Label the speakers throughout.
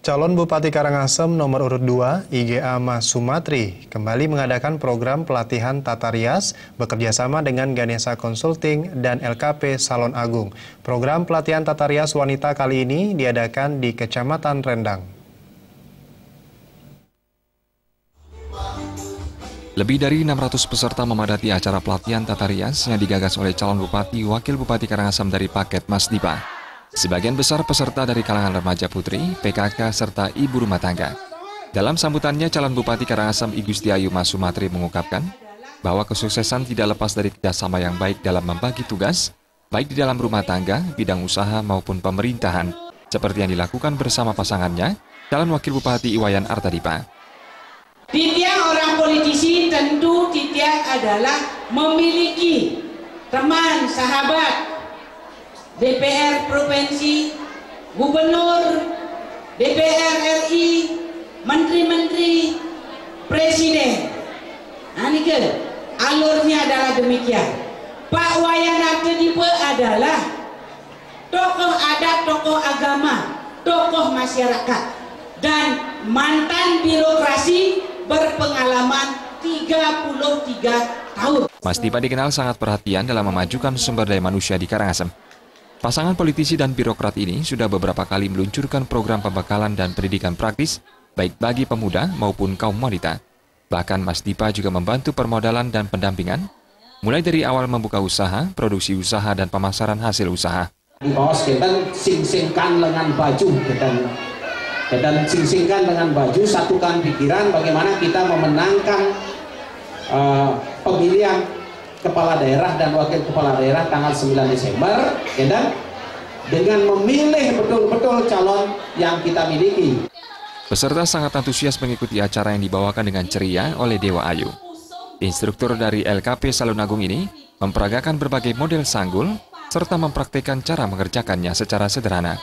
Speaker 1: Calon Bupati Karangasem nomor urut 2, IGA Mas Sumatri, kembali mengadakan program pelatihan tata rias bekerjasama dengan Ganesha Consulting dan LKP Salon Agung. Program pelatihan tata rias wanita kali ini diadakan di Kecamatan Rendang.
Speaker 2: Lebih dari 600 peserta memadati acara pelatihan tata rias yang digagas oleh calon bupati Wakil Bupati Karangasem dari paket Mas Dipa. Sebagian besar peserta dari kalangan remaja putri, PKK, serta ibu rumah tangga. Dalam sambutannya, calon Bupati Karangasem I Gustiayu Mas Sumatri mengungkapkan bahwa kesuksesan tidak lepas dari kerjasama yang baik dalam membagi tugas, baik di dalam rumah tangga, bidang usaha maupun pemerintahan, seperti yang dilakukan bersama pasangannya, calon Wakil Bupati Iwayan Artadipa.
Speaker 3: Titiang orang politisi tentu titiang adalah memiliki teman, sahabat, DPR Provinsi, Gubernur, DPR RI, Menteri-Menteri, Presiden. Nah, ini ke alurnya adalah demikian. Pak Wayan Artadipa adalah tokoh adat, tokoh agama, tokoh masyarakat, dan mantan birokrasi berpengalaman 33 tahun.
Speaker 2: Mas Dipa dikenal sangat perhatian dalam memajukan sumber daya manusia di Karangasem. Pasangan politisi dan birokrat ini sudah beberapa kali meluncurkan program pembekalan dan pendidikan praktis, baik bagi pemuda maupun kaum wanita. Bahkan Mas Dipa juga membantu permodalan dan pendampingan, mulai dari awal membuka usaha, produksi usaha, dan pemasaran hasil usaha.
Speaker 4: Di bawah kita sing-singkan dengan baju, kita sing-singkan dengan baju, satukan pikiran bagaimana kita memenangkan pemilihan kepala daerah dan wakil kepala daerah tanggal 9 Desember, dan dengan memilih betul-betul calon yang kita miliki.
Speaker 2: Peserta sangat antusias mengikuti acara yang dibawakan dengan ceria oleh Dewa Ayu. Instruktur dari LKP Salon Agung ini memperagakan berbagai model sanggul serta mempraktikkan cara mengerjakannya secara sederhana.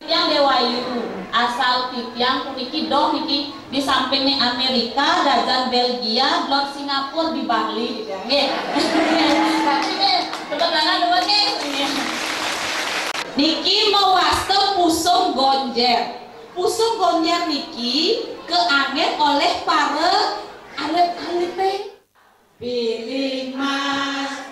Speaker 5: Yang Dewa Ayu asal titiang puniki doh niki di samping nih Amerika, dajan Belgia, blok Singapura di Bali gitu ya. Tapi nih kebetulan dua nih. Niki mewasta pusung gonjer. Pusung gonjer niki keanget oleh para alit-alit. Pilih Mas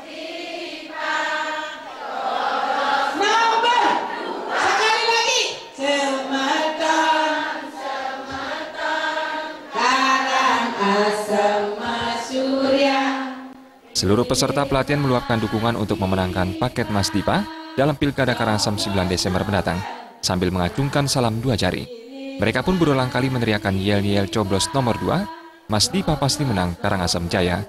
Speaker 2: Seluruh peserta pelatihan meluapkan dukungan untuk memenangkan paket Mas Dipa dalam Pilkada Karangasem 9 Desember mendatang, sambil mengacungkan salam 2 jari. Mereka pun berulang kali meneriakan yel-yel coblos nomor 2, Mas Dipa pasti menang, Karangasem Jaya.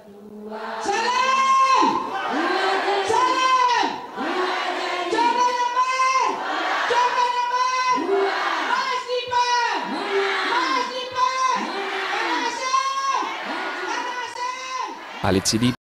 Speaker 2: Alit Sidi